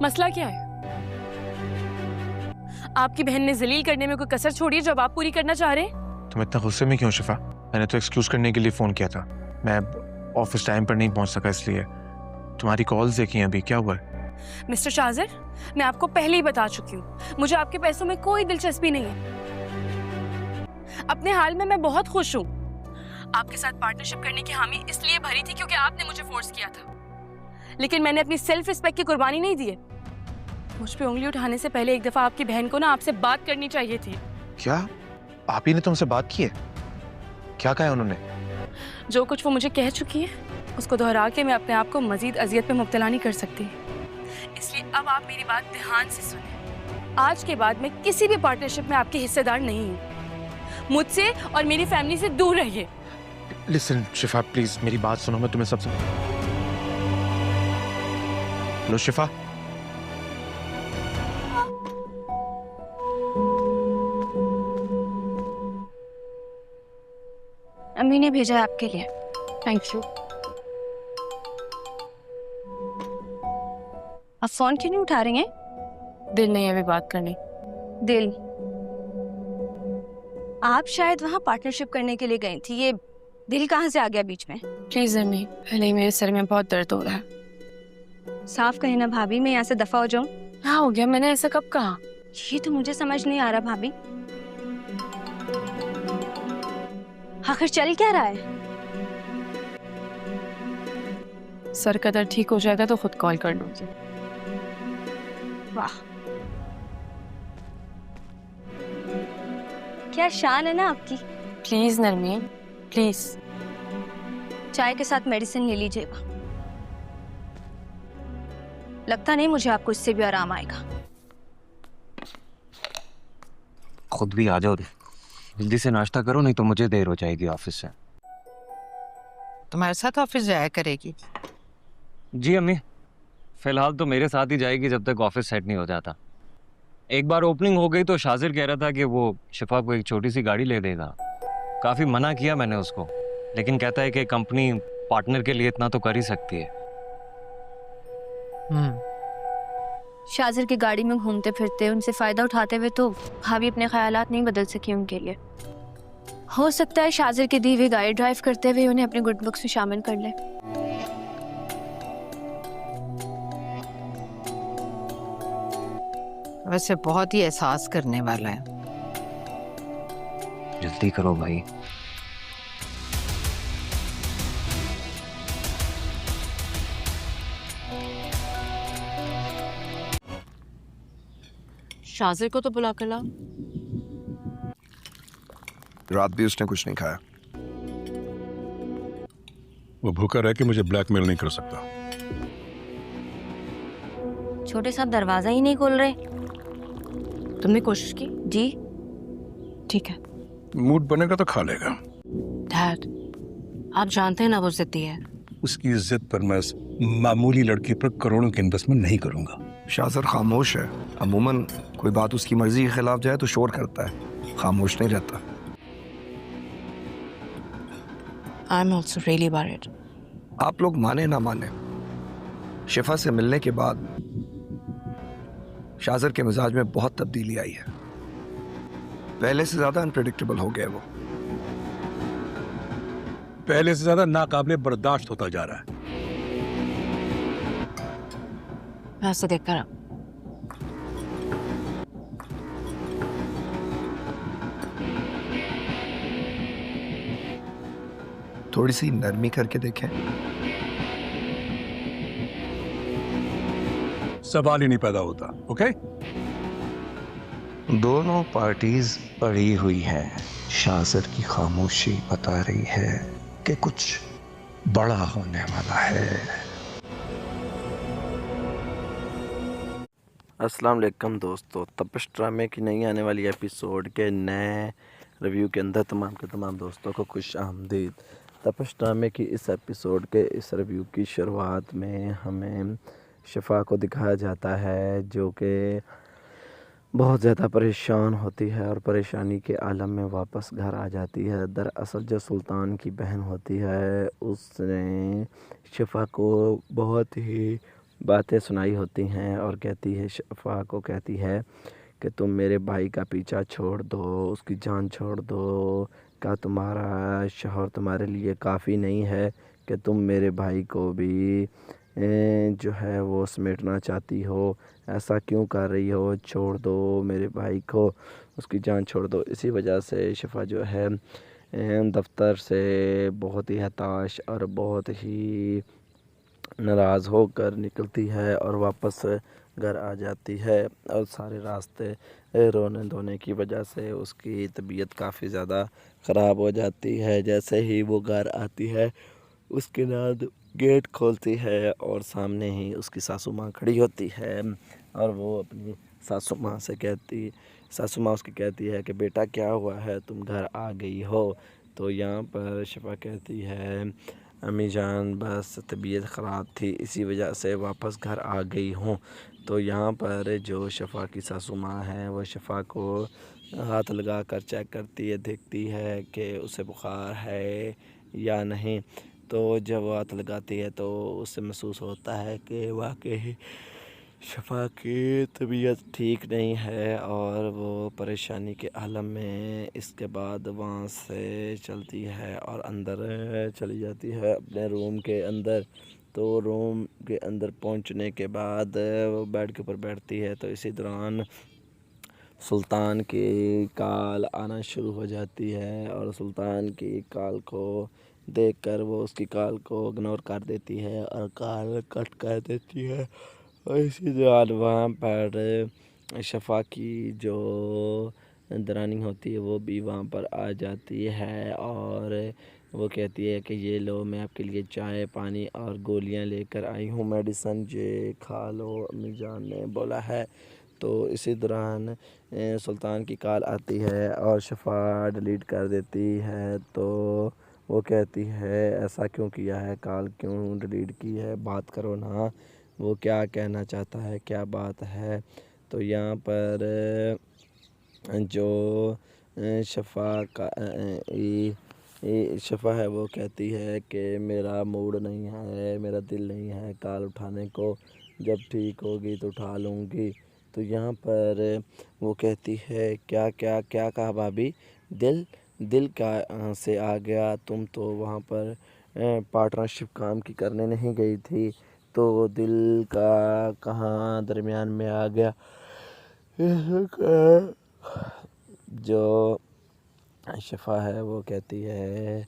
مسئلہ کیا ہے؟ آپ کی بہن نے ذلیل کرنے میں کوئی کسر چھوڑی ہے جو اب آپ پوری کرنا چاہ رہے ہیں؟ تم اتنا غصے میں کیوں شفا؟ میں نے تو ایکسکیوز کرنے کے لیے فون کیا تھا. میں آفس ٹائم پر نہیں پہنچ سکا اس لیے. تمہاری کالز دیکھی ہیں ابھی، کیا ہوا ہے؟ مسٹر شاذر، میں آپ کو پہلے ہی بتا چکی ہوں، مجھے آپ کے پیسوں میں کوئی دلچسپی نہیں ہے. اپنے حال میں بہت خوش ہوں. آپ کے ساتھ پارٹنرشپ کرنے کی حامی اس لیے بھری تھی کیونکہ آپ نے مجھے فورس کیا تھا، لیکن میں نے اپنی سیلف رسپیکٹ کی قربانی نہیں دی ہے. مجھ پہ انگلی اٹھانے سے پہلے ایک دفعہ آپ کی بہن کو نا آپ سے بات کرنی چاہیے تھی. کیا آپ ہی نے تم سے بات کی ہے؟ کیا کہا انہوں نے؟ جو کچھ وہ مجھے کہہ چکی ہے اس کو دہرا کے میں اپنے آپ کو مزید اذیت میں مبتلا نہیں کر سکتی. اس لیے اب آپ میری بات دھیان سے سنیں. آج کے بعد میں کسی بھی پارٹنرشپ میں آپ کے حصے دار نہیں ہوں. مجھ سے اور میری فیملی سے دور رہیے. لسن شفا پلیز میری بات سنو. میں تمہیں سب سے ہلو شفا. امی نے بھیجا ہے آپ کے لیے. Thank you. آپ فون کیوں نہیں اٹھا رہی ہیں؟ دل نہیں ہے ابھی بات کرنے. دل؟ آپ شاید وہاں پارٹنرشپ کرنے کے لیے گئی تھی، یہ دل کہاں سے آ گیا بیچ میں؟ پلیز امی، پہلے ہی میرے سر میں بہت درد ہو رہا ہے. صاف کہیں نا بھابھی، میں یہاں سے دفع ہو جاؤں. کیا ہو گیا؟ میں نے ایسا کب کہا؟ یہ تو مجھے سمجھ نہیں آ رہا بھابھی. آخر چل کیا رہا ہے؟ سر کا درد ٹھیک ہو جائے گا تو خود کال کر لوں گی. واہ، کیا شان ہے نا آپ کی. پلیز نرمی، پلیز. چائے کے ساتھ میڈیسن لے لیجیے گا. لگتا نہیں مجھے آپ کو اس سے بھی آرام آئے گا. خود بھی آ جاؤ، جلدی سے ناشتہ کرو نہیں تو مجھے دیر ہو جائے گی آفس سے. تمہارے ساتھ آفس جایا کرے گی؟ جی امی، فی الحال تو میرے ساتھ ہی جائے گی جب تک آفس سیٹ نہیں ہو جاتا. ایک بار اوپننگ ہو گئی تو شاذر کہہ رہا تھا کہ وہ شفا کو ایک چھوٹی سی گاڑی لے دے گا. کافی منع کیا میں نے اس کو، لیکن کہتا ہے کہ کمپنی پارٹنر کے لیے اتنا تو کر ہی سکتی ہے. شاذر کی گاڑی میں گھومتے پھرتے ان سے فائدہ اٹھاتے ہوئے تو بھابھی اپنے خیالات نہیں بدل سکی ان کے لیے. ہو سکتا ہے شاذر کی دی ہوئی گاڑی ڈرائیو کرتے ہوئے انہیں اپنے گڈ بکس میں شامل کر لے. ویسے بہت ہی احساس کرنے والا ہے. جلدی کرو بھائی. شاذر کو تو بلا کر لا. رات بھی اس نے کچھ نہیں کھایا. وہ بھوکا رہ کے مجھے بلیک میل نہیں کر سکتا. چھوٹے صاحب دروازہ ہی نہیں کھول رہے. تم نے کوشش کی؟ جی ٹھیک ہے. موڈ بنے گا تو کھا لے گا. ڈیڈ آپ جانتے ہیں نا وہ ضدی ہے. اس کی عزت پر میں معمولی لڑکی پر کروڑوں کی انویسٹمنٹ نہیں کروں گا. شاذر خاموش ہے. عموماً کوئی بات اس کی مرضی کے خلاف جائے تو شور کرتا ہے، خاموش نہیں رہتا. I'm also really worried. آپ لوگ مانے نہ مانے، شفا سے ملنے کے بعد شاذر کے مزاج میں بہت تبدیلی آئی ہے. پہلے سے زیادہ انپریڈکٹیبل ہو گیا. وہ پہلے سے زیادہ ناقابل برداشت ہوتا جا رہا ہے. میں اسے دیکھ کر تھوڑی سی نرمی کر کے دیکھیں. سوال ہی نہیں پیدا ہوتا. اوکے، دونوں پارٹیز پڑی ہوئی ہیں. شاذر کی خاموشی بتا رہی ہے کہ کچھ بڑا ہونے والا ہے. السلام علیکم دوستو، تپش ڈرامے کی نئی آنے والی ایپیسوڈ کے نئے ریویو کے اندر تمام کے تمام دوستوں کو خوش آمدید. تپش ڈرامے کی اس ایپیسوڈ کے اس ریویو کی شروعات میں ہمیں شفا کو دکھایا جاتا ہے جو کہ بہت زیادہ پریشان ہوتی ہے اور پریشانی کے عالم میں واپس گھر آ جاتی ہے. دراصل جو سلطان کی بہن ہوتی ہے اس نے شفا کو بہت ہی باتیں سنائی ہوتی ہیں اور کہتی ہے شفا کو کہتی ہے کہ تم میرے بھائی کا پیچھا چھوڑ دو، اس کی جان چھوڑ دو، کیا تمہارا شوہر تمہارے لیے کافی نہیں ہے کہ تم میرے بھائی کو بھی جو ہے وہ سمیٹنا چاہتی ہو؟ ایسا کیوں کر رہی ہو؟ چھوڑ دو میرے بھائی کو، اس کی جان چھوڑ دو۔ اسی وجہ سے شفا جو ہے دفتر سے بہت ہی ہتاش اور بہت ہی ناراض ہو کر نکلتی ہے اور واپس گھر آ جاتی ہے، اور سارے راستے رونے دھونے کی وجہ سے اس کی طبیعت کافی زیادہ خراب ہو جاتی ہے۔ جیسے ہی وہ گھر آتی ہے اس کے بعد گیٹ کھولتی ہے اور سامنے ہی اس کی ساسو ماں کھڑی ہوتی ہے، اور وہ اپنی ساسو ماں اس کی کہتی ہے کہ بیٹا کیا ہوا ہے، تم گھر آ گئی ہو؟ تو یہاں پر شفا کہتی ہے امی جان بس طبیعت خراب تھی اسی وجہ سے واپس گھر آ گئی ہوں۔ تو یہاں پر جو شفا کی ساسو ماں ہے وہ شفا کو ہاتھ لگا کر چیک کرتی ہے، دیکھتی ہے کہ اسے بخار ہے یا نہیں۔ تو جب وہ ہاتھ لگاتی ہے تو اس سے محسوس ہوتا ہے کہ واقعی شفا کی طبیعت ٹھیک نہیں ہے، اور وہ پریشانی کے عالم میں اس کے بعد وہاں سے چلتی ہے اور اندر چلی جاتی ہے اپنے روم کے اندر۔ تو روم کے اندر پہنچنے کے بعد وہ بیڈ کے اوپر بیٹھتی ہے تو اسی دوران سلطان کی کال آنا شروع ہو جاتی ہے، اور سلطان کی کال کو دیکھ کر وہ اس کی کال کو اگنور کر دیتی ہے اور کال کٹ کر دیتی ہے، اور اسی دوران وہاں پر شفا کی جو درانی ہوتی ہے وہ بھی وہاں پر آ جاتی ہے، اور وہ کہتی ہے کہ یہ لو میں آپ کے لیے چائے پانی اور گولیاں لے کر آئی ہوں، میڈیسن یہ کھا لو، امی جان نے بولا ہے۔ تو اسی دوران سلطان کی کال آتی ہے اور شفا ڈیلیٹ کر دیتی ہے، تو وہ کہتی ہے ایسا کیوں کیا ہے، کال کیوں ڈیلیٹ کی ہے، بات کرو نا، وہ کیا کہنا چاہتا ہے، کیا بات ہے؟ تو یہاں پر جو شفا ہے وہ کہتی ہے کہ میرا موڈ نہیں ہے، میرا دل نہیں ہے کال اٹھانے کو، جب ٹھیک ہوگی تو اٹھا لوں گی۔ تو یہاں پر وہ کہتی ہے کیا کہا بھابھی، دل کہاں سے آ گیا، تم تو وہاں پر پارٹنرشپ کام کی کرنے نہیں گئی تھی، تو دل کا کہاں درمیان میں آ گیا؟ جو شفا ہے وہ کہتی ہے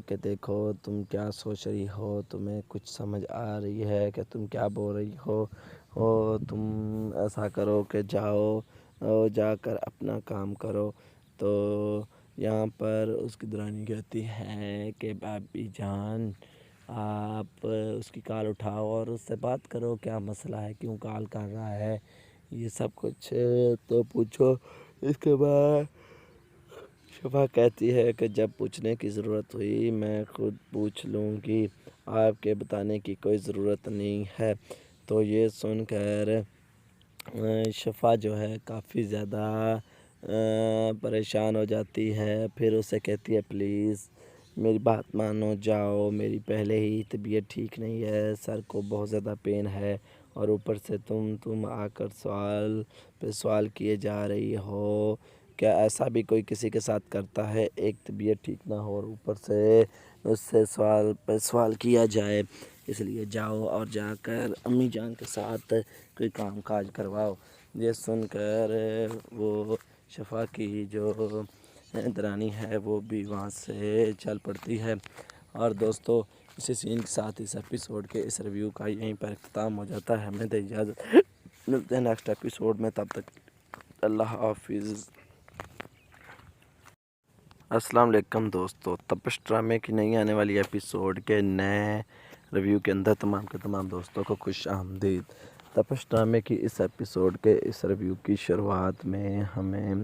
کہ دیکھو تم کیا سوچ رہی ہو، تمہیں کچھ سمجھ آ رہی ہے کہ تم کیا بول رہی ہو، تم ایسا کرو کہ جا کر اپنا کام کرو۔ تو یہاں پر اس کی درانی کہتی ہے کہ بھابھی جان آپ اس کی کال اٹھاؤ اور اس سے بات کرو، کیا مسئلہ ہے، کیوں کال کر رہا ہے، یہ سب کچھ تو پوچھو۔ اس کے بعد شفا کہتی ہے کہ جب پوچھنے کی ضرورت ہوئی میں خود پوچھ لوں گی، آپ کے بتانے کی کوئی ضرورت نہیں ہے۔ تو یہ سن کر شفا جو ہے کافی زیادہ پریشان ہو جاتی ہے، پھر اسے کہتی ہے پلیز میری بات مانو، جاؤ، میری پہلے ہی طبیعت ٹھیک نہیں ہے، سر کو بہت زیادہ پین ہے، اور اوپر سے تم آ کر سوال پہ سوال کیے جا رہی ہو، کیا ایسا بھی کوئی کسی کے ساتھ کرتا ہے، ایک طبیعت ٹھیک نہ ہو اور اوپر سے اس سے سوال پہ سوال کیا جائے، اس لیے جاؤ اور جا کر امی جان کے ساتھ کوئی کام کاج کرواؤ۔ یہ سن کر وہ شفا کی جو درانی ہے وہ بھی وہاں سے چل پڑتی ہے۔ اور دوستو اسی سین کے ساتھ اس ایپیسوڈ کے اس ریویو کا یہیں پر اختتام ہو جاتا ہے، ہمیں دے اجازت، ملتے ہیں نیکسٹ ایپیسوڈ میں، تب تک اللہ حافظ۔ السلام علیکم دوستو، تپش ڈرامے کی نئی آنے والی ایپیسوڈ کے نئے ریویو کے اندر تمام دوستوں کو خوش آمدید۔ تپش ڈرامے کی اس ایپیسوڈ کے اس ریویو کی شروعات میں ہمیں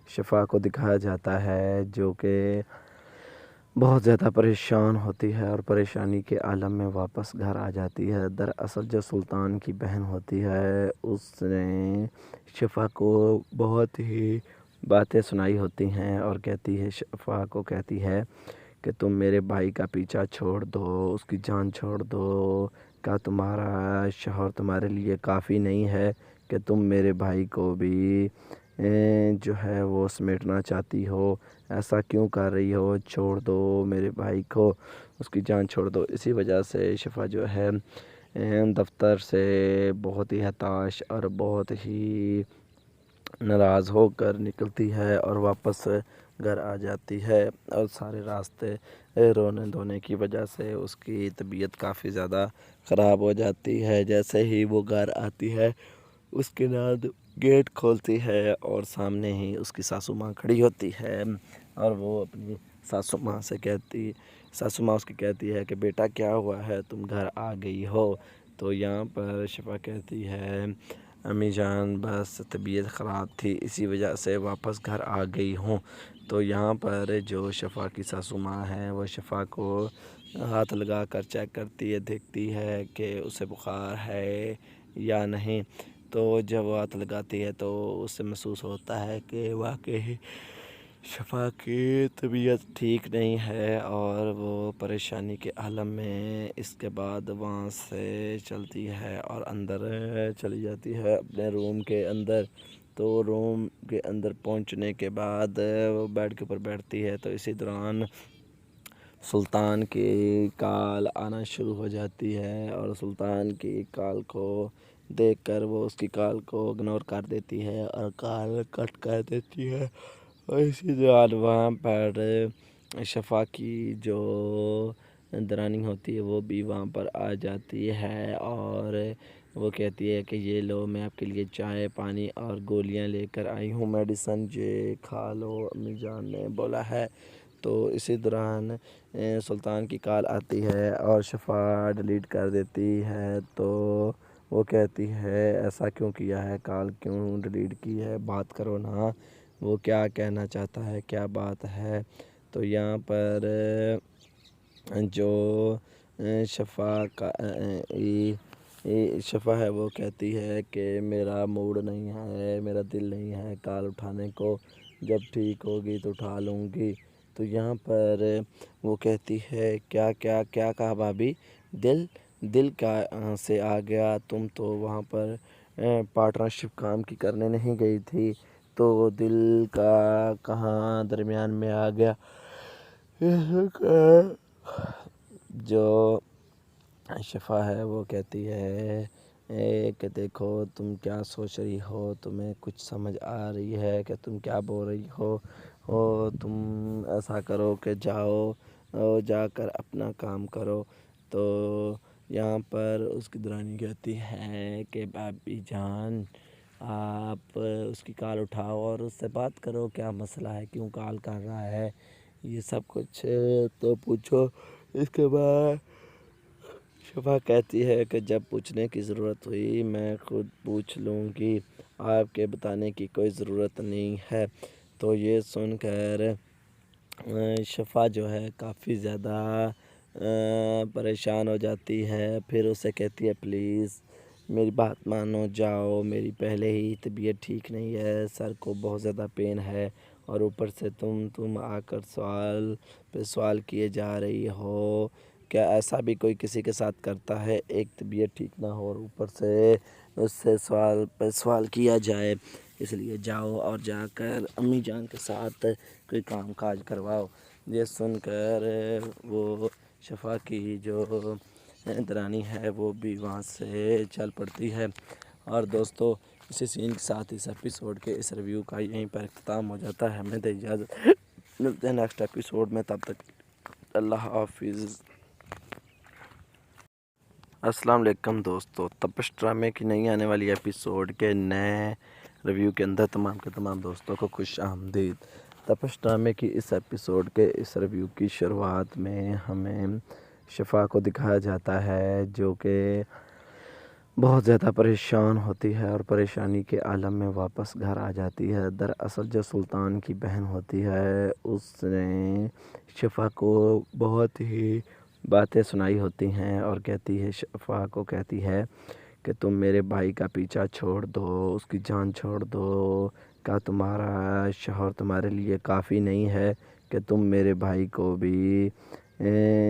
شفا کو دکھایا جاتا ہے جو کہ بہت زیادہ پریشان ہوتی ہے اور پریشانی کے عالم میں واپس گھر آ جاتی ہے۔ دراصل جو سلطان کی بہن ہوتی ہے اس نے شفا کو بہت ہی باتیں سنائی ہوتی ہیں اور کہتی ہے، شفا کو کہتی ہے کہ تم میرے بھائی کا پیچھا چھوڑ دو، اس کی جان چھوڑ دو، کیا تمہارا شوہر تمہارے لیے کافی نہیں ہے کہ تم میرے بھائی کو بھی جو ہے وہ سمیٹنا چاہتی ہو؟ ایسا کیوں کر رہی ہو؟ چھوڑ دو میرے بھائی کو، اس کی جان چھوڑ دو۔ اسی وجہ سے شفا جو ہے دفتر سے بہت ہی ہتاش اور بہت ہی ناراض ہو کر نکلتی ہے اور واپس گھر آ جاتی ہے، اور سارے راستے رونے دھونے کی وجہ سے اس کی طبیعت کافی زیادہ خراب ہو جاتی ہے۔ جیسے ہی وہ گھر آتی ہے اس کے بعد گیٹ کھولتی ہے اور سامنے ہی اس کی ساسو ماں کھڑی ہوتی ہے، اور وہ اپنی ساسو ماں اس کی کہتی ہے کہ بیٹا کیا ہوا ہے، تم گھر آ گئی ہو؟ تو یہاں پر شفا کہتی ہے امی جان بس طبیعت خراب تھی، اسی وجہ سے واپس گھر آ گئی ہوں۔ تو یہاں پر جو شفا کی ساسو ماں ہے وہ شفا کو ہاتھ لگا کر چیک کرتی ہے، دیکھتی ہے کہ اسے بخار ہے یا نہیں۔ تو جب وہ ہاتھ لگاتی ہے تو اس سے محسوس ہوتا ہے کہ واقعی شفا کی طبیعت ٹھیک نہیں ہے، اور وہ پریشانی کے عالم میں اس کے بعد وہاں سے چلتی ہے اور اندر چلی جاتی ہے اپنے روم کے اندر۔ تو روم کے اندر پہنچنے کے بعد وہ بیڈ کے اوپر بیٹھتی ہے، تو اسی دوران سلطان کی کال آنا شروع ہو جاتی ہے، اور سلطان کی کال کو دیکھ کر وہ اس کی کال کو اگنور کر دیتی ہے اور کال کٹ کر دیتی ہے، اور اسی دوران وہاں پر شفا کی جو درانی ہوتی ہے وہ بھی وہاں پر آ جاتی ہے، اور وہ کہتی ہے کہ یہ لو میں آپ کے لیے چائے پانی اور گولیاں لے کر آئی ہوں، میڈیسن یہ کھا لو، امی جان نے بولا ہے۔ تو اسی دوران سلطان کی کال آتی ہے اور شفا ڈیلیٹ کر دیتی ہے، تو وہ کہتی ہے ایسا کیوں کیا ہے، کال کیوں ڈیلیٹ کی ہے، بات کرو نا، وہ کیا کہنا چاہتا ہے، کیا بات ہے۔ تو یہاں پر جو شفا ہے وہ کہتی ہے کہ میرا موڈ نہیں ہے، میرا دل نہیں ہے کال اٹھانے کو، جب ٹھیک ہوگی تو اٹھا لوں گی۔ تو یہاں پر وہ کہتی ہے کیا کیا کیا کہا بھابھی، دل کا سے آ گیا، تم تو وہاں پر پارٹنرشپ کام کی کرنے نہیں گئی تھی، تو دل کا کہاں درمیان میں آ گیا۔ جو شفا ہے وہ کہتی ہے کہ دیکھو تم کیا سوچ رہی ہو، تمہیں کچھ سمجھ آ رہی ہے کہ تم کیا بول رہی ہو، تم ایسا کرو کہ جا کر اپنا کام کرو۔ تو یہاں پر اس کی درانی کہتی ہے کہ بھابھی جان آپ اس کی کال اٹھاؤ اور اس سے بات کرو، کیا مسئلہ ہے، کیوں کال کر رہا ہے، یہ سب کچھ تو پوچھو۔ اس کے بعد شفا کہتی ہے کہ جب پوچھنے کی ضرورت ہوئی میں خود پوچھ لوں گی، آپ کے بتانے کی کوئی ضرورت نہیں ہے۔ تو یہ سن کر شفا جو ہے کافی زیادہ پریشان ہو جاتی ہے، پھر اسے کہتی ہے پلیز میری بات مانو، جاؤ، میری پہلے ہی طبیعت ٹھیک نہیں ہے، سر کو بہت زیادہ پین ہے، اور اوپر سے تم آ کر سوال پہ سوال کیے جا رہی ہو، کیا ایسا بھی کوئی کسی کے ساتھ کرتا ہے، ایک طبیعت ٹھیک نہ ہو اور اوپر سے اس سے سوال پہ سوال کیا جائے، اس لیے جاؤ اور جا کر امی جان کے ساتھ کوئی کام کاج کرواؤ۔ یہ سن کر وہ شفا کی جو درانی ہے وہ بھی وہاں سے چل پڑتی ہے۔ اور دوستو اسی سین کے ساتھ اس ایپیسوڈ کے اس ریویو کا یہیں پر اختتام ہو جاتا ہے، ہمیں دے اجازت، ملتے ہیں نیکسٹ ایپیسوڈ میں، تب تک اللہ حافظ۔ السلام علیکم دوستو، تپش ڈرامے کی نئی آنے والی ایپیسوڈ کے نئے ریویو کے اندر تمام کے تمام دوستوں کو خوش آمدید۔ تپش ڈرامے کی اس ایپیسوڈ کے اس ریویو کی شروعات میں ہمیں شفا کو دکھایا جاتا ہے جو کہ بہت زیادہ پریشان ہوتی ہے اور پریشانی کے عالم میں واپس گھر آ جاتی ہے۔ دراصل جو سلطان کی بہن ہوتی ہے اس نے شفا کو بہت ہی باتیں سنائی ہوتی ہیں، اور کہتی ہے، شفا کو کہتی ہے کہ تم میرے بھائی کا پیچھا چھوڑ دو، اس کی جان چھوڑ دو، کیا تمہارا شوہر تمہارے لیے کافی نہیں ہے کہ تم میرے بھائی کو بھی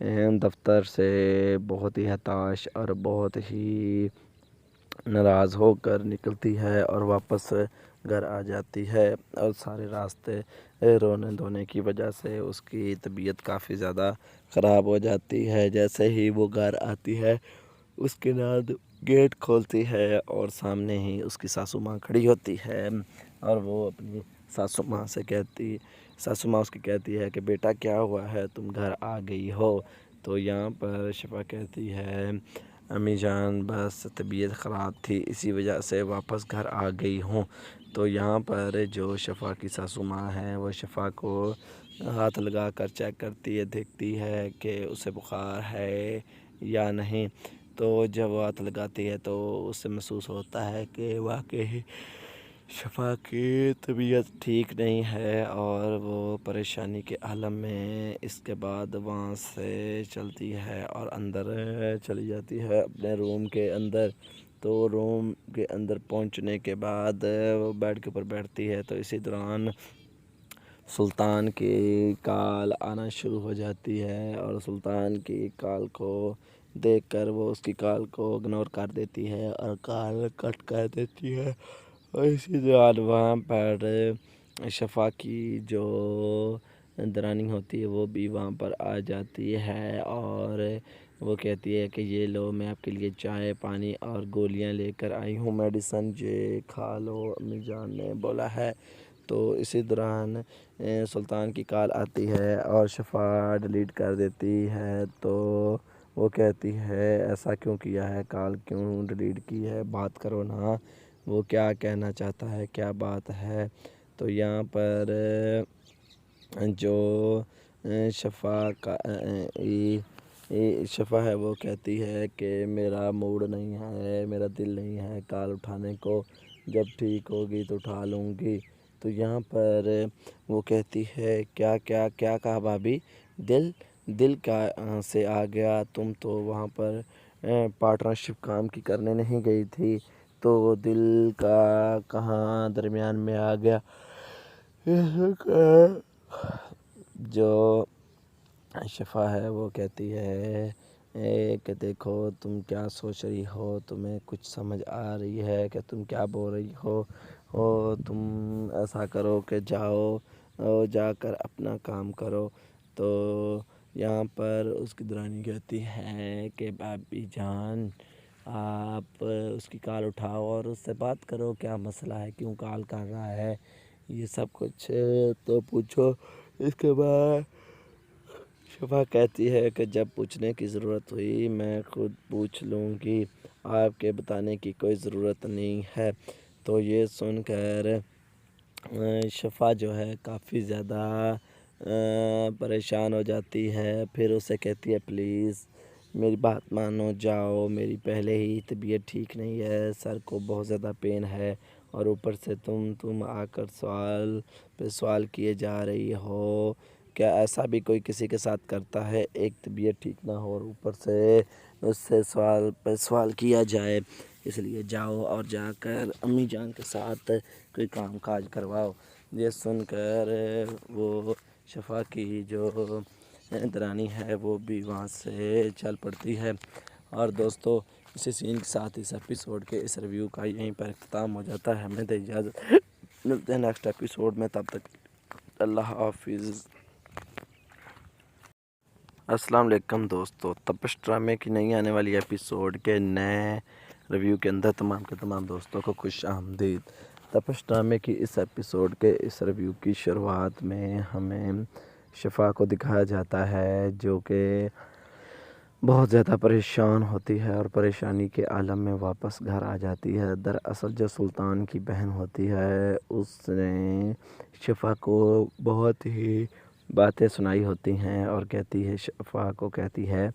دفتر سے بہت ہی ہتاش اور بہت ہی ناراض ہو کر نکلتی ہے اور واپس گھر آ جاتی ہے، اور سارے راستے رونے دھونے کی وجہ سے اس کی طبیعت کافی زیادہ خراب ہو جاتی ہے۔ جیسے ہی وہ گھر آتی ہے اس کے بعد گیٹ کھولتی ہے اور سامنے ہی اس کی ساسو ماں کھڑی ہوتی ہے، اور وہ اپنی ساسو ماں اس کی کہتی ہے کہ بیٹا کیا ہوا ہے، تم گھر آ گئی ہو؟ تو یہاں پر شفا کہتی ہے امی جان بس طبیعت خراب تھی اسی وجہ سے واپس گھر آ گئی ہوں۔ تو یہاں پر جو شفا کی ساسو ماں ہے وہ شفا کو ہاتھ لگا کر چیک کرتی ہے، دیکھتی ہے کہ اسے بخار ہے یا نہیں۔ تو جب وہ ہاتھ لگاتی ہے تو اسے محسوس ہوتا ہے کہ واقعی شفا کی طبیعت ٹھیک نہیں ہے، اور وہ پریشانی کے عالم میں اس کے بعد وہاں سے چلتی ہے اور اندر چلی جاتی ہے اپنے روم کے اندر۔ تو روم کے اندر پہنچنے کے بعد وہ بیڈ کے اوپر بیٹھتی ہے، تو اسی دوران سلطان کی کال آنا شروع ہو جاتی ہے، اور سلطان کی کال کو دیکھ کر وہ اس کی کال کو اگنور کر دیتی ہے اور کال کٹ کر دیتی ہے، اور اسی دوران وہاں پر شفا کی جو درانی ہوتی ہے وہ بھی وہاں پر آ جاتی ہے، اور وہ کہتی ہے کہ یہ لو میں آپ کے لیے چائے پانی اور گولیاں لے کر آئی ہوں، میڈیسن یہ کھا لو، امی جان نے بولا ہے۔ تو اسی دوران سلطان کی کال آتی ہے اور شفا ڈیلیٹ کر دیتی ہے، تو وہ کہتی ہے ایسا کیوں کیا ہے، کال کیوں ڈیلیٹ کی ہے، بات کرو نا، وہ کیا کہنا چاہتا ہے، کیا بات ہے۔ تو یہاں پر جو شفا ہے وہ کہتی ہے کہ میرا موڈ نہیں ہے، میرا دل نہیں ہے کال اٹھانے کو، جب ٹھیک ہوگی تو اٹھا لوں گی۔ تو یہاں پر وہ کہتی ہے کیا کیا کیا کہا بھابھی، دل کہاں سے آ گیا، تم تو وہاں پر پارٹنرشپ کام کی کرنے نہیں گئی تھی، تو دل کا کہاں درمیان میں آ گیا۔ جو شفا ہے وہ کہتی ہے کہ دیکھو تم کیا سوچ رہی ہو، تمہیں کچھ سمجھ آ رہی ہے کہ تم کیا بول رہی ہو، تم ایسا کرو کہ جا کر اپنا کام کرو۔ تو یہاں پر اس کی درانی کہتی ہے کہ بھابھی جان آپ اس کی کال اٹھاؤ اور اس سے بات کرو، کیا مسئلہ ہے، کیوں کال کر رہا ہے، یہ سب کچھ تو پوچھو۔ اس کے بعد شفا کہتی ہے کہ جب پوچھنے کی ضرورت ہوئی میں خود پوچھ لوں گی، آپ کے بتانے کی کوئی ضرورت نہیں ہے۔ تو یہ سن کر شفا جو ہے کافی زیادہ پریشان ہو جاتی ہے، پھر اسے کہتی ہے پلیز میری بات مانو، جاؤ، میری پہلے ہی طبیعت ٹھیک نہیں ہے، سر کو بہت زیادہ پین ہے، اور اوپر سے تم آ کر سوال پہ سوال کیے جا رہی ہو، کیا ایسا بھی کوئی کسی کے ساتھ کرتا ہے، ایک طبیعت ٹھیک نہ ہو اور اوپر سے اس سے سوال پہ سوال کیا جائے، اس لیے جاؤ اور جا کر امی جان کے ساتھ کوئی کام کاج کرواؤ۔ یہ سن کر وہ شفا کی جو درانی ہے وہ بھی وہاں سے چل پڑتی ہے۔ اور دوستو اسی سین کے ساتھ اس ایپیسوڈ کے اس ریویو کا یہیں پر اختتام ہو جاتا ہے، ہمیں دے اجازت، ملتے ہیں نیکسٹ ایپیسوڈ میں، تب تک اللہ حافظ۔ السلام علیکم دوستو، تپش ڈرامے کی نئی آنے والی ایپیسوڈ کے نئے ریویو کے اندر تمام کے تمام دوستوں کو خوش آمدید۔ تپش ڈرامے کی اس ایپیسوڈ کے اس ریویو کی شروعات میں ہمیں شفا کو دکھایا جاتا ہے جو کہ بہت زیادہ پریشان ہوتی ہے اور پریشانی کے عالم میں واپس گھر آ جاتی ہے۔ دراصل جو سلطان کی بہن ہوتی ہے اس نے شفا کو بہت ہی باتیں سنائی ہوتی ہیں، اور کہتی ہے، شفا کو کہتی ہے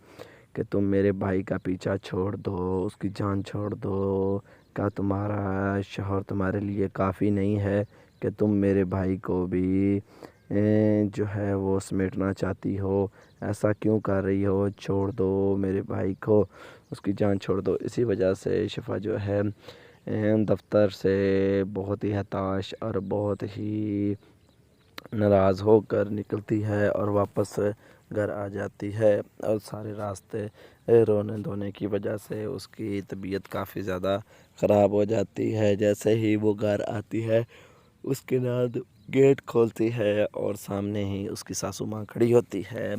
کہ تم میرے بھائی کا پیچھا چھوڑ دو، اس کی جان چھوڑ دو، کیا تمہارا شوہر تمہارے لیے کافی نہیں ہے کہ تم میرے بھائی کو بھی جو ہے وہ سمیٹنا چاہتی ہو، ایسا کیوں کر رہی ہو، چھوڑ دو میرے بھائی کو، اس کی جان چھوڑ دو۔ اسی وجہ سے شفا جو ہے دفتر سے بہت ہی ہتاش اور بہت ہی ناراض ہو کر نکلتی ہے اور واپس گھر آ جاتی ہے اور سارے راستے رونے دھونے کی وجہ سے اس کی طبیعت کافی زیادہ خراب ہو جاتی ہے۔ جیسے ہی وہ گھر آتی ہے اس کے بعد گیٹ کھولتی ہے اور سامنے ہی اس کی ساسو ماں کھڑی ہوتی ہے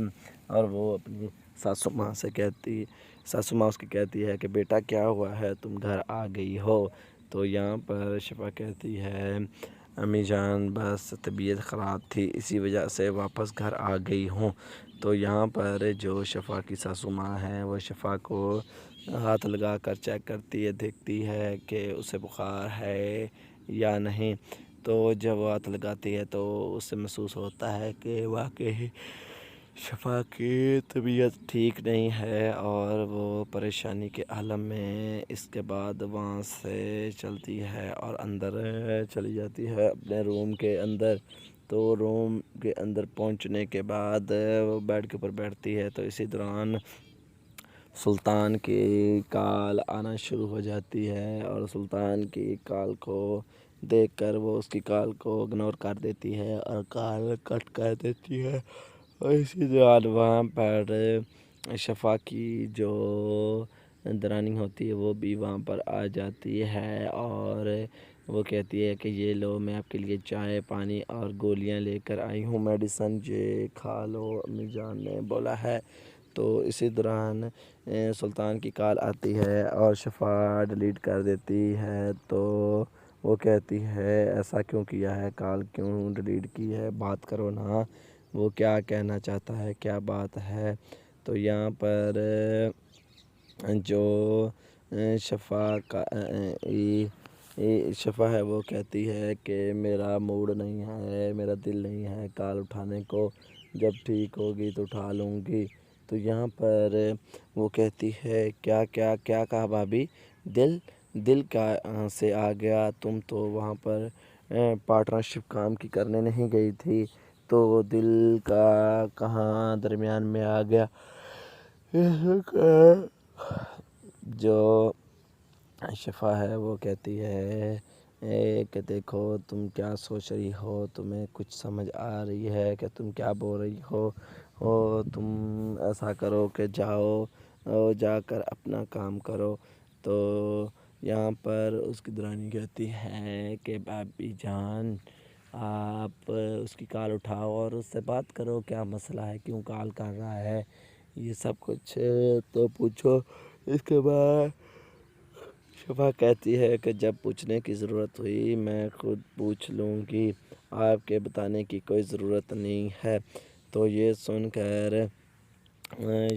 اور وہ اپنی ساسو ماں اس کی کہتی ہے کہ بیٹا کیا ہوا ہے، تم گھر آ گئی ہو؟ تو یہاں پر شفا کہتی ہے امی جان بس طبیعت خراب تھی اسی وجہ سے واپس گھر آ گئی ہوں۔ تو یہاں پر جو شفا کی ساسو ماں ہے وہ شفا کو ہاتھ لگا کر چیک کرتی ہے، دیکھتی ہے کہ اسے بخار ہے یا نہیں۔ تو جب وہ ہاتھ لگاتی ہے تو اسے محسوس ہوتا ہے کہ واقعی شفا کی طبیعت ٹھیک نہیں ہے اور وہ پریشانی کے عالم میں اس کے بعد وہاں سے چلتی ہے اور اندر چلی جاتی ہے اپنے روم کے اندر۔ تو روم کے اندر پہنچنے کے بعد وہ بیڈ کے اوپر بیٹھتی ہے تو اسی دوران سلطان کی کال آنا شروع ہو جاتی ہے اور سلطان کی کال کو دیکھ کر وہ اس کی کال کو اگنور کر دیتی ہے اور کال کٹ کر دیتی ہے۔ اور اسی دوران وہاں پر شفا کی جو درانی ہوتی ہے وہ بھی وہاں پر آ جاتی ہے اور وہ کہتی ہے کہ یہ لو میں آپ کے لیے چائے پانی اور گولیاں لے کر آئی ہوں، میڈیسن یہ کھا لو، امی جان نے بولا ہے۔ تو اسی دوران سلطان کی کال آتی ہے اور شفا ڈیلیٹ کر دیتی ہے۔ تو وہ کہتی ہے ایسا کیوں کیا ہے، کال کیوں ڈیلیٹ کی ہے، بات کرو نا، وہ کیا کہنا چاہتا ہے، کیا بات ہے۔ تو یہاں پر جو شفا ہے وہ کہتی ہے کہ میرا موڈ نہیں ہے، میرا دل نہیں ہے کال اٹھانے کو، جب ٹھیک ہوگی تو اٹھا لوں گی۔ تو یہاں پر وہ کہتی ہے کیا کیا کیا کہا بھابھی، دل کہاں سے آ گیا، تم تو وہاں پر پارٹنرشپ کام کی کرنے نہیں گئی تھی، تو دل کا کہاں درمیان میں آ گیا۔ جو شفا ہے وہ کہتی ہے کہ دیکھو تم کیا سوچ رہی ہو، تمہیں کچھ سمجھ آ رہی ہے کہ تم کیا بول رہی ہو، تم ایسا کرو کہ جا کر اپنا کام کرو۔ تو یہاں پر اس کی درانی کہتی ہے کہ بھابھی جان آپ اس کی کال اٹھاؤ اور اس سے بات کرو، کیا مسئلہ ہے، کیوں کال کر رہا ہے، یہ سب کچھ تو پوچھو۔ اس کے بعد شفا کہتی ہے کہ جب پوچھنے کی ضرورت ہوئی میں خود پوچھ لوں گی، آپ کے بتانے کی کوئی ضرورت نہیں ہے۔ تو یہ سن کر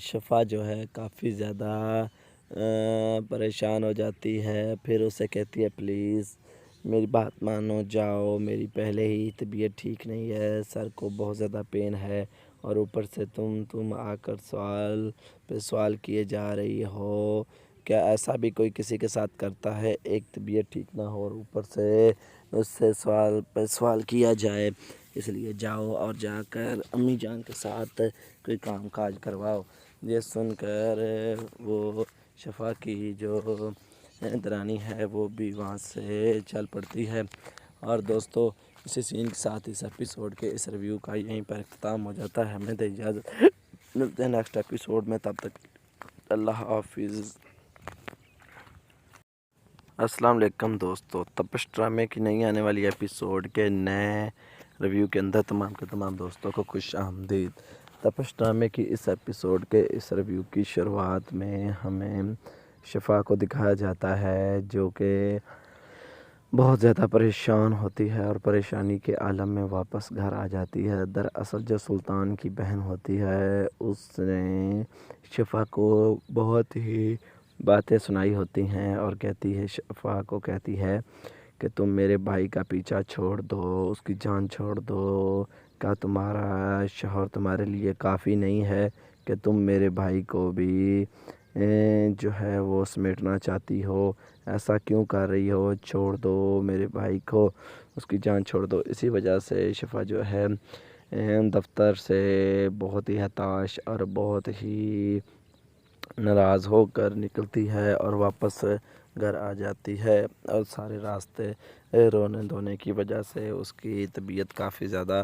شفا جو ہے کافی زیادہ پریشان ہو جاتی ہے، پھر اسے کہتی ہے پلیز میری بات مانو، جاؤ، میری پہلے ہی طبیعت ٹھیک نہیں ہے، سر کو بہت زیادہ پین ہے اور اوپر سے تم آ کر سوال پہ سوال کیے جا رہی ہو، کیا ایسا بھی کوئی کسی کے ساتھ کرتا ہے، ایک طبیعت ٹھیک نہ ہو اور اوپر سے اس سے سوال پہ سوال کیا جائے، اس لیے جاؤ اور جا کر امی جان کے ساتھ کوئی کام کاج کرواؤ۔ یہ سن کر وہ شفا کی جو درانی ہے وہ بھی وہاں سے چل پڑتی ہے۔ اور دوستو اسی سین کے ساتھ اس ایپیسوڈ کے اس ریویو کا یہیں پر اختتام ہو جاتا ہے۔ ہمیں دے اجازت، ملتے ہیں نیکسٹ ایپیسوڈ میں، تب تک اللہ حافظ۔ السلام علیکم دوستو، تپش ڈرامے کی نئی آنے والی ایپیسوڈ کے نئے ریویو کے اندر تمام کے تمام دوستوں کو خوش آمدید۔ تپش ڈرامے کی اس ایپیسوڈ کے اس ریویو کی شروعات میں ہمیں شفا کو دکھایا جاتا ہے جو کہ بہت زیادہ پریشان ہوتی ہے اور پریشانی کے عالم میں واپس گھر آ جاتی ہے۔ دراصل جو سلطان کی بہن ہوتی ہے اس نے شفا کو بہت ہی باتیں سنائی ہوتی ہیں اور کہتی ہے، شفا کو کہتی ہے کہ تم میرے بھائی کا پیچھا چھوڑ دو، اس کی جان چھوڑ دو، کیا تمہارا شوہر تمہارے لیے کافی نہیں ہے کہ تم میرے بھائی کو بھی جو ہے وہ سمیٹنا چاہتی ہو، ایسا کیوں کر رہی ہو، چھوڑ دو میرے بھائی کو، اس کی جان چھوڑ دو۔ اسی وجہ سے شفا جو ہے دفتر سے بہت ہی ہتاش اور بہت ہی ناراض ہو کر نکلتی ہے اور واپس گھر آ جاتی ہے اور سارے راستے رونے دھونے کی وجہ سے اس کی طبیعت کافی زیادہ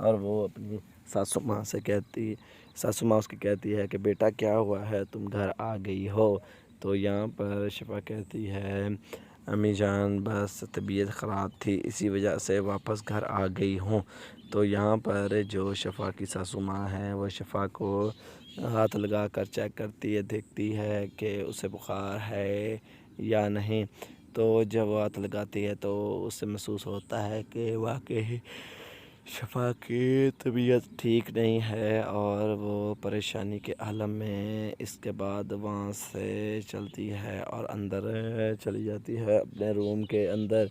اور وہ اپنی ساسو ماں سے ساسو ماں اس کی کہتی ہے کہ بیٹا کیا ہوا ہے تم گھر آ گئی ہو. تو یہاں پر شفا کہتی ہے امی جان بس طبیعت خراب تھی اسی وجہ سے واپس گھر آ گئی ہوں. تو یہاں پر جو شفا کی ساسو ماں ہے وہ شفا کو ہاتھ لگا کر چیک کرتی ہے، دیکھتی ہے کہ اسے بخار ہے یا نہیں. تو جب وہ ہاتھ لگاتی ہے تو اس سے محسوس ہوتا ہے کہ واقعی شفا کی طبیعت ٹھیک نہیں ہے اور وہ پریشانی کے عالم میں. اس کے بعد وہاں سے چلتی ہے اور اندر چلی جاتی ہے اپنے روم کے اندر.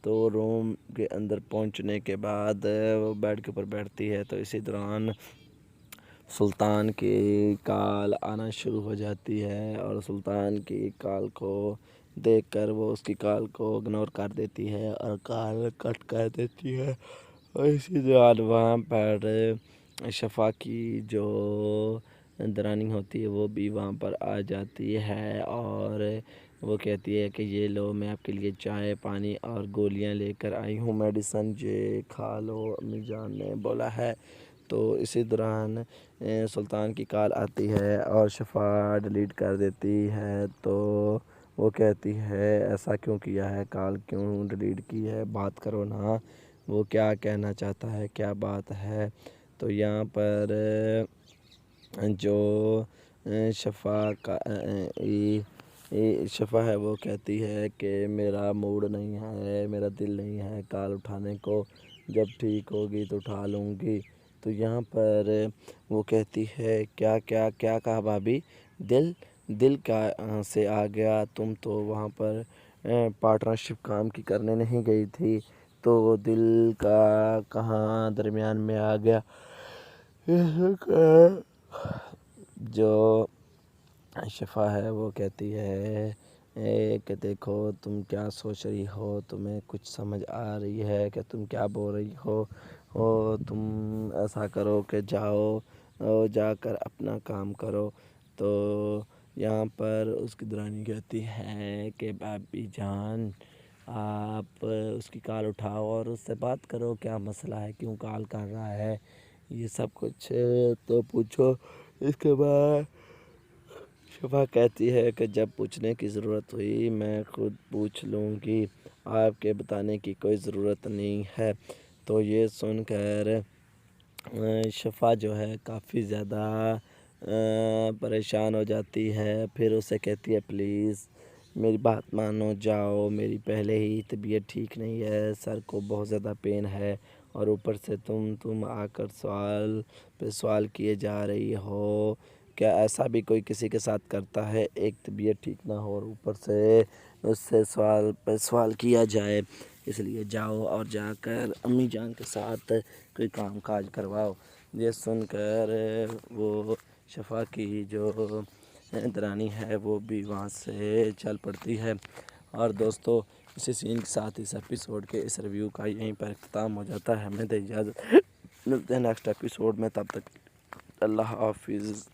تو روم کے اندر پہنچنے کے بعد وہ بیڈ کے اوپر بیٹھتی ہے تو اسی دوران سلطان کی کال آنا شروع ہو جاتی ہے اور سلطان کی کال کو دیکھ کر وہ اس کی کال کو اگنور کر دیتی ہے اور کال کٹ کر دیتی ہے. اور اسی دوران وہاں پر شفا کی جو درانی ہوتی ہے وہ بھی وہاں پر آ جاتی ہے اور وہ کہتی ہے کہ یہ لو میں آپ کے لیے چائے پانی اور گولیاں لے کر آئی ہوں، میڈیسن یہ کھا لو امی جان نے بولا ہے. تو اسی دوران سلطان کی کال آتی ہے اور شفا ڈیلیٹ کر دیتی ہے. تو وہ کہتی ہے ایسا کیوں کیا ہے، کال کیوں ڈیلیٹ کی ہے، بات کرو نا، وہ کیا کہنا چاہتا ہے، کیا بات ہے. تو یہاں پر جو شفا ہے وہ کہتی ہے کہ میرا موڈ نہیں ہے، میرا دل نہیں ہے کال اٹھانے کو، جب ٹھیک ہوگی تو اٹھا لوں گی. تو یہاں پر وہ کہتی ہے کیا کیا کیا کہا بھابھی، دل کہاں سے آ گیا، تم تو وہاں پر پارٹنرشپ کام کی کرنے نہیں گئی تھی تو دل کا کہاں درمیان میں آ گیا. جو شفا ہے وہ کہتی ہے کہ دیکھو تم کیا سوچ رہی ہو، تمہیں کچھ سمجھ آ رہی ہے کہ تم کیا بول رہی ہو، تم ایسا کرو کہ جا کر اپنا کام کرو. تو یہاں پر اس کی درانی کہتی ہے کہ بھابھی جان آپ اس کی کال اٹھاؤ اور اس سے بات کرو، کیا مسئلہ ہے، کیوں کال کر رہا ہے، یہ سب کچھ تو پوچھو. اس کے بعد شفا کہتی ہے کہ جب پوچھنے کی ضرورت ہوئی میں خود پوچھ لوں گی، آپ کے بتانے کی کوئی ضرورت نہیں ہے. تو یہ سن کر شفا جو ہے کافی زیادہ پریشان ہو جاتی ہے. پھر اسے کہتی ہے پلیز میری بات مانو، جاؤ، میری پہلے ہی طبیعت ٹھیک نہیں ہے، سر کو بہت زیادہ پین ہے اور اوپر سے تم آ کر سوال پہ سوال کیے جا رہی ہو. کیا ایسا بھی کوئی کسی کے ساتھ کرتا ہے، ایک طبیعت ٹھیک نہ ہو اور اوپر سے اس سے سوال پہ سوال کیا جائے. اس لیے جاؤ اور جا کر امی جان کے ساتھ کوئی کام کاج کرواؤ. یہ سن کر وہ شفا کی جو درانی ہے وہ بھی وہاں سے چل پڑتی ہے. اور دوستو اسی سین کے ساتھ اس ایپیسوڈ کے اس ریویو کا یہیں پر اختتام ہو جاتا ہے. ہمیں دے اجازت، ملتے ہیں نیکسٹ ایپیسوڈ میں، تب تک اللہ حافظ.